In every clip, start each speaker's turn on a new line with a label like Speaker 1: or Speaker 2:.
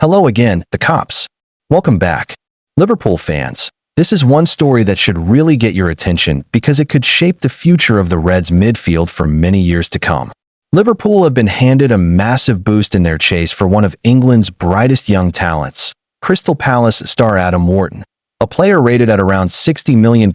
Speaker 1: Hello again, the cops. Welcome back. Liverpool fans, this is one story that should really get your attention because it could shape the future of the Reds midfield for many years to come. Liverpool have been handed a massive boost in their chase for one of England's brightest young talents, Crystal Palace star Adam Wharton, a player rated at around £60 million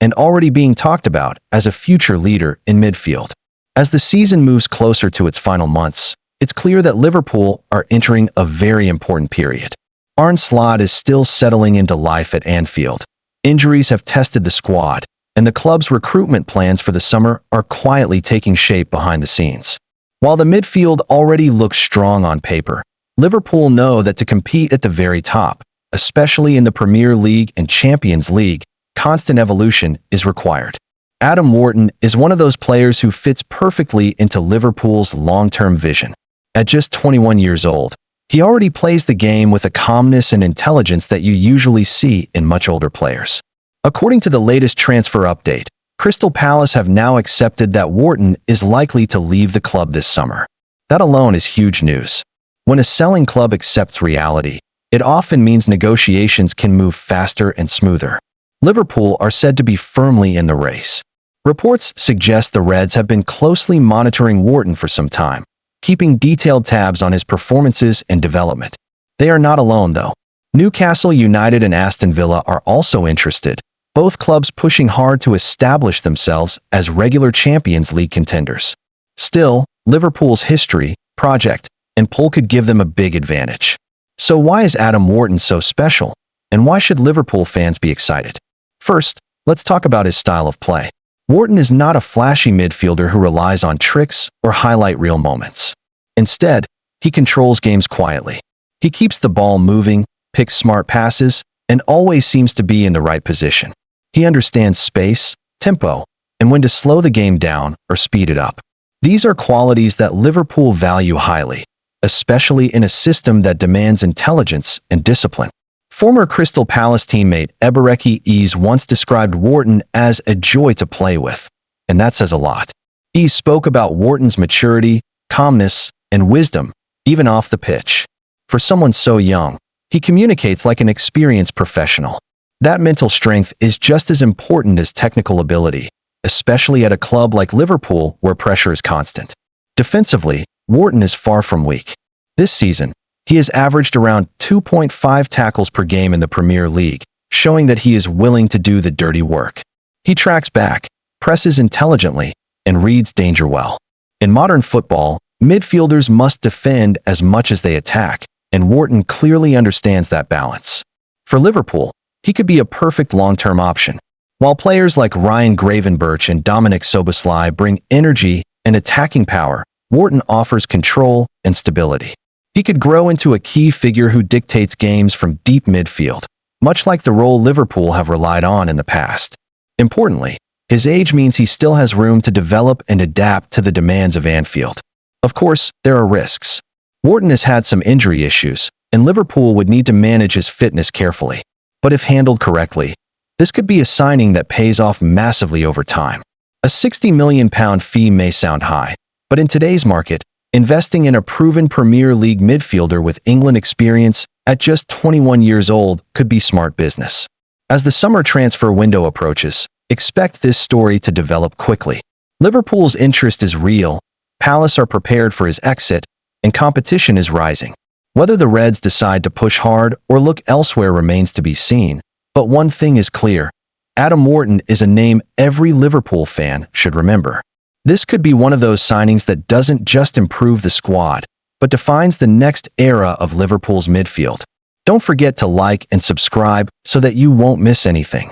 Speaker 1: and already being talked about as a future leader in midfield. As the season moves closer to its final months, it's clear that Liverpool are entering a very important period. Arne Slot is still settling into life at Anfield. Injuries have tested the squad, and the club's recruitment plans for the summer are quietly taking shape behind the scenes. While the midfield already looks strong on paper, Liverpool know that to compete at the very top, especially in the Premier League and Champions League, constant evolution is required. Adam Wharton is one of those players who fits perfectly into Liverpool's long-term vision. At just 21 years old, he already plays the game with a calmness and intelligence that you usually see in much older players. According to the latest transfer update, Crystal Palace have now accepted that Wharton is likely to leave the club this summer. That alone is huge news. When a selling club accepts reality, it often means negotiations can move faster and smoother. Liverpool are said to be firmly in the race. Reports suggest the Reds have been closely monitoring Wharton for some time, keeping detailed tabs on his performances and development. They are not alone, though. Newcastle United and Aston Villa are also interested, both clubs pushing hard to establish themselves as regular Champions League contenders. Still, Liverpool's history, project, and pull could give them a big advantage. So why is Adam Wharton so special? And why should Liverpool fans be excited? First, let's talk about his style of play. Wharton is not a flashy midfielder who relies on tricks or highlight reel moments. Instead, he controls games quietly. He keeps the ball moving, picks smart passes, and always seems to be in the right position. He understands space, tempo, and when to slow the game down or speed it up. These are qualities that Liverpool value highly, especially in a system that demands intelligence and discipline. Former Crystal Palace teammate Ebereki Eze once described Wharton as a joy to play with, and that says a lot. Eze spoke about Wharton's maturity, calmness, and wisdom, even off the pitch. For someone so young, he communicates like an experienced professional. That mental strength is just as important as technical ability, especially at a club like Liverpool where pressure is constant. Defensively, Wharton is far from weak. This season, he has averaged around 2.5 tackles per game in the Premier League, showing that he is willing to do the dirty work. He tracks back, presses intelligently, and reads danger well. In modern football, midfielders must defend as much as they attack, and Wharton clearly understands that balance. For Liverpool, he could be a perfect long-term option. While players like Ryan Gravenberch and Dominic Szoboszlai bring energy and attacking power, Wharton offers control and stability. He could grow into a key figure who dictates games from deep midfield, much like the role Liverpool have relied on in the past. Importantly, his age means he still has room to develop and adapt to the demands of Anfield. Of course, there are risks. Wharton has had some injury issues, and Liverpool would need to manage his fitness carefully. But if handled correctly, this could be a signing that pays off massively over time. A £60 million fee may sound high, but in today's market, investing in a proven Premier League midfielder with England experience at just 21 years old could be smart business. As the summer transfer window approaches, expect this story to develop quickly. Liverpool's interest is real, Palace are prepared for his exit, and competition is rising. Whether the Reds decide to push hard or look elsewhere remains to be seen, but one thing is clear: Adam Wharton is a name every Liverpool fan should remember. This could be one of those signings that doesn't just improve the squad, but defines the next era of Liverpool's midfield. Don't forget to like and subscribe so that you won't miss anything.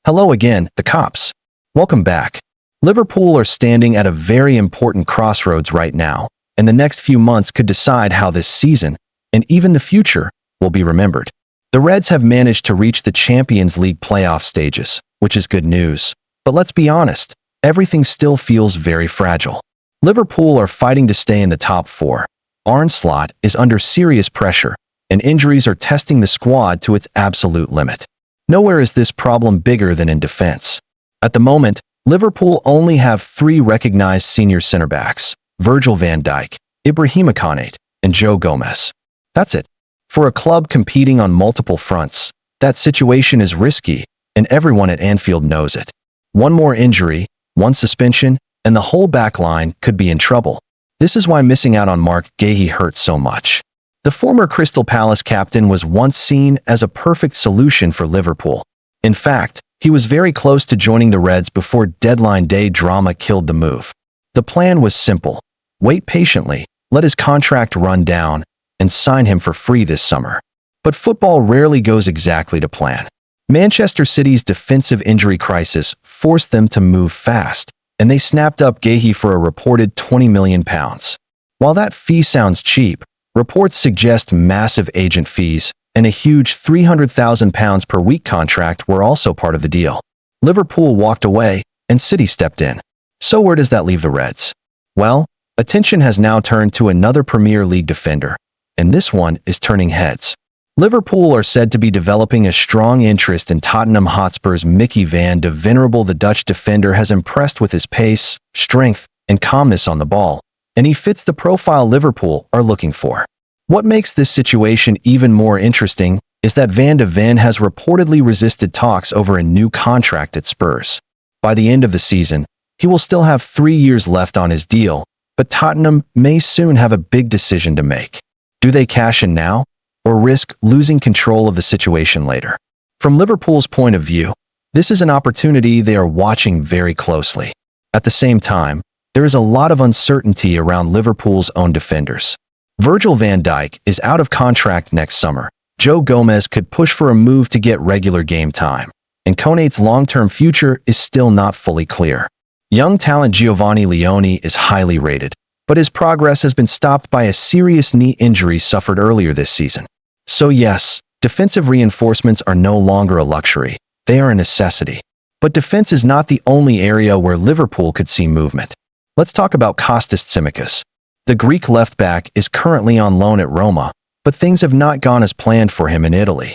Speaker 1: Hello again, the cops. Welcome back. Liverpool are standing at a very important crossroads right now, and the next few months could decide how this season, and even the future, will be remembered. The Reds have managed to reach the Champions League playoff stages, which is good news. But let's be honest, everything still feels very fragile. Liverpool are fighting to stay in the top four. Arne Slot is under serious pressure, and injuries are testing the squad to its absolute limit. Nowhere is this problem bigger than in defense. At the moment, Liverpool only have 3 recognized senior center backs: Virgil van Dijk, Ibrahima Konate, and Joe Gomez. That's it. For a club competing on multiple fronts, that situation is risky, and everyone at Anfield knows it. One more injury, one suspension, and the whole back line could be in trouble. This is why missing out on Mark Guéhi hurts so much. The former Crystal Palace captain was once seen as a perfect solution for Liverpool. In fact, he was very close to joining the Reds before deadline day drama killed the move. The plan was simple: wait patiently, let his contract run down, and sign him for free this summer. But football rarely goes exactly to plan. Manchester City's defensive injury crisis forced them to move fast, and they snapped up Guéhi for a reported £20 million. While that fee sounds cheap, reports suggest massive agent fees and a huge £300,000 per week contract were also part of the deal. Liverpool walked away, and City stepped in. So where does that leave the Reds? Well, attention has now turned to another Premier League defender, and this one is turning heads. Liverpool are said to be developing a strong interest in Tottenham Hotspur's Mickey van de Venerable. The Dutch defender has impressed with his pace, strength, and calmness on the ball, and he fits the profile Liverpool are looking for. What makes this situation even more interesting is that Van de Ven has reportedly resisted talks over a new contract at Spurs. By the end of the season, he will still have 3 years left on his deal, but Tottenham may soon have a big decision to make. Do they cash in now, or risk losing control of the situation later? From Liverpool's point of view, this is an opportunity they are watching very closely. At the same time, there is a lot of uncertainty around Liverpool's own defenders. Virgil van Dijk is out of contract next summer. Joe Gomez could push for a move to get regular game time, and Konate's long-term future is still not fully clear. Young talent Giovanni Leone is highly rated, but his progress has been stopped by a serious knee injury suffered earlier this season. So yes, defensive reinforcements are no longer a luxury, they are a necessity. But defense is not the only area where Liverpool could see movement. Let's talk about Kostas Tsimikas. The Greek left-back is currently on loan at Roma, but things have not gone as planned for him in Italy.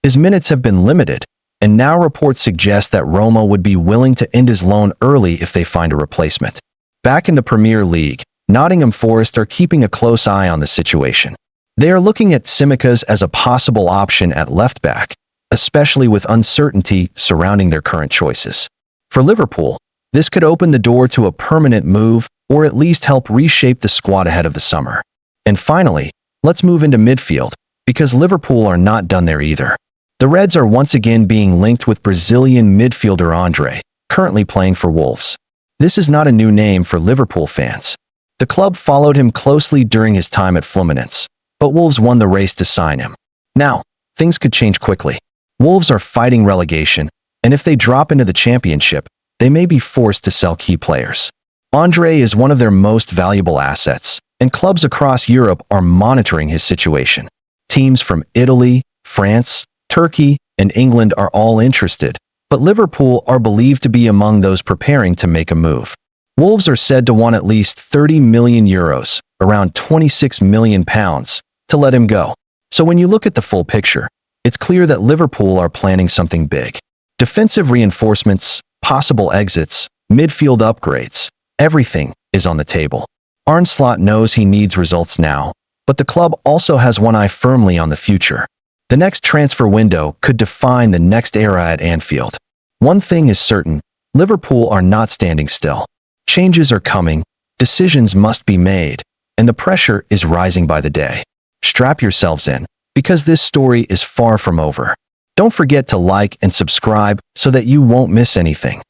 Speaker 1: His minutes have been limited, and now reports suggest that Roma would be willing to end his loan early if they find a replacement. Back in the Premier League, Nottingham Forest are keeping a close eye on the situation. They are looking at Tsimikas as a possible option at left-back, especially with uncertainty surrounding their current choices. For Liverpool, this could open the door to a permanent move or at least help reshape the squad ahead of the summer. And finally, let's move into midfield, because Liverpool are not done there either. The Reds are once again being linked with Brazilian midfielder Andre, currently playing for Wolves. This is not a new name for Liverpool fans. The club followed him closely during his time at Fluminense, but Wolves won the race to sign him. Now, things could change quickly. Wolves are fighting relegation, and if they drop into the championship, they may be forced to sell key players. Andre is one of their most valuable assets, and clubs across Europe are monitoring his situation. Teams from Italy, France, Turkey, and England are all interested, but Liverpool are believed to be among those preparing to make a move. Wolves are said to want at least €30 million, around £26 million, to let him go. So when you look at the full picture, it's clear that Liverpool are planning something big. Defensive reinforcements, possible exits, midfield upgrades, everything is on the table. Arne Slot knows he needs results now, but the club also has one eye firmly on the future. The next transfer window could define the next era at Anfield. One thing is certain, Liverpool are not standing still. Changes are coming, decisions must be made, and the pressure is rising by the day. Strap yourselves in, because this story is far from over. Don't forget to like and subscribe so that you won't miss anything.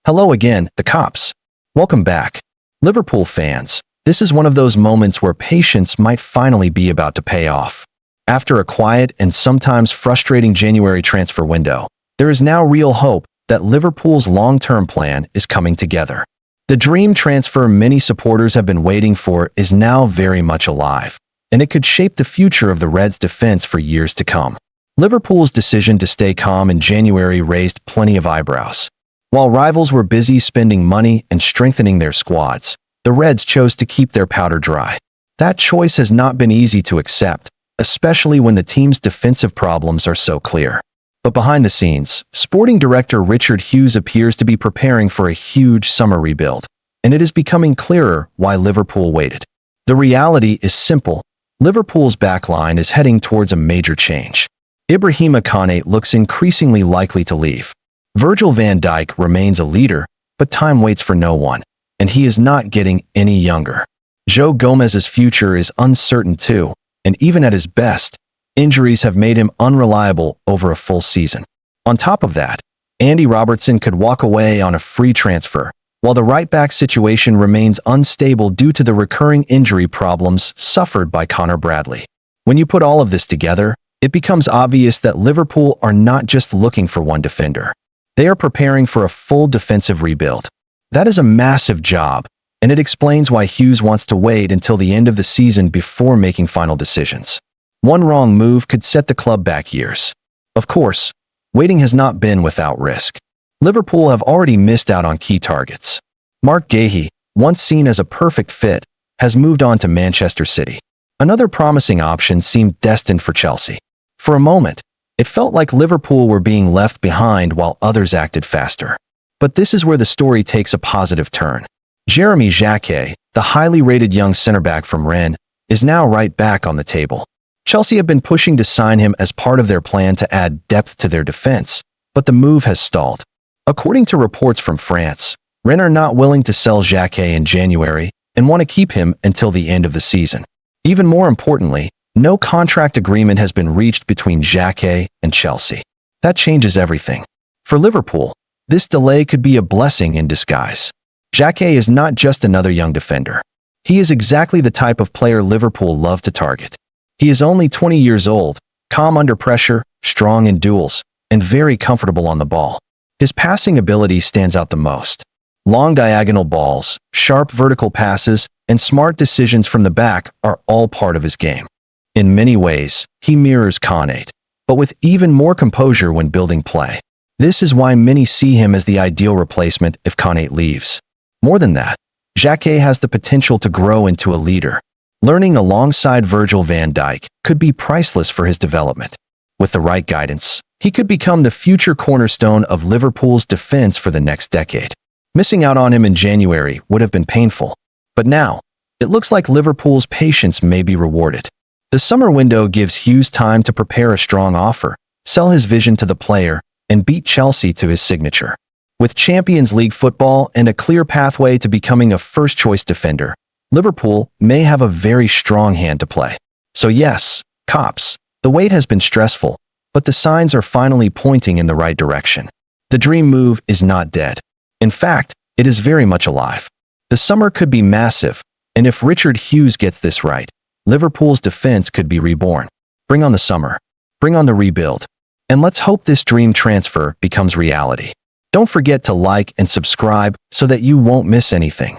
Speaker 1: Hello again, the cops. Welcome back. Liverpool fans, this is one of those moments where patience might finally be about to pay off. After a quiet and sometimes frustrating January transfer window, there is now real hope that Liverpool's long-term plan is coming together. The dream transfer many supporters have been waiting for is now very much alive, and it could shape the future of the Reds' defense for years to come. Liverpool's decision to stay calm in January raised plenty of eyebrows. While rivals were busy spending money and strengthening their squads, the Reds chose to keep their powder dry. That choice has not been easy to accept, especially when the team's defensive problems are so clear. But behind the scenes, sporting director Richard Hughes appears to be preparing for a huge summer rebuild, and it is becoming clearer why Liverpool waited. The reality is simple. Liverpool's backline is heading towards a major change. Ibrahima Konate looks increasingly likely to leave. Virgil van Dijk remains a leader, but time waits for no one, and he is not getting any younger. Joe Gomez's future is uncertain too, and even at his best, injuries have made him unreliable over a full season. On top of that, Andy Robertson could walk away on a free transfer, while the right-back situation remains unstable due to the recurring injury problems suffered by Connor Bradley. When you put all of this together, it becomes obvious that Liverpool are not just looking for one defender. They are preparing for a full defensive rebuild. That is a massive job, and it explains why Hughes wants to wait until the end of the season before making final decisions. One wrong move could set the club back years. Of course, waiting has not been without risk. Liverpool have already missed out on key targets. Mark Guéhi, once seen as a perfect fit, has moved on to Manchester City. Another promising option seemed destined for Chelsea. For a moment, it felt like Liverpool were being left behind while others acted faster. But this is where the story takes a positive turn. Jeremy Jacquet, the highly rated young centre-back from Rennes, is now right back on the table. Chelsea have been pushing to sign him as part of their plan to add depth to their defense, but the move has stalled. According to reports from France, Rennes are not willing to sell Jacquet in January and want to keep him until the end of the season. Even more importantly, no contract agreement has been reached between Jacquet and Chelsea. That changes everything. For Liverpool, this delay could be a blessing in disguise. Jacquet is not just another young defender. He is exactly the type of player Liverpool love to target. He is only 20 years old, calm under pressure, strong in duels, and very comfortable on the ball. His passing ability stands out the most. Long diagonal balls, sharp vertical passes, and smart decisions from the back are all part of his game. In many ways, he mirrors Konate, but with even more composure when building play. This is why many see him as the ideal replacement if Konate leaves. More than that, Jacquet has the potential to grow into a leader. Learning alongside Virgil van Dijk could be priceless for his development. With the right guidance, he could become the future cornerstone of Liverpool's defense for the next decade. Missing out on him in January would have been painful, but now, it looks like Liverpool's patience may be rewarded. The summer window gives Hughes time to prepare a strong offer, sell his vision to the player, and beat Chelsea to his signature. With Champions League football and a clear pathway to becoming a first-choice defender, Liverpool may have a very strong hand to play. So yes, cops, the wait has been stressful, but the signs are finally pointing in the right direction. The dream move is not dead. In fact, it is very much alive. The summer could be massive, and if Richard Hughes gets this right, Liverpool's defense could be reborn. Bring on the summer. Bring on the rebuild. And let's hope this dream transfer becomes reality. Don't forget to like and subscribe so that you won't miss anything.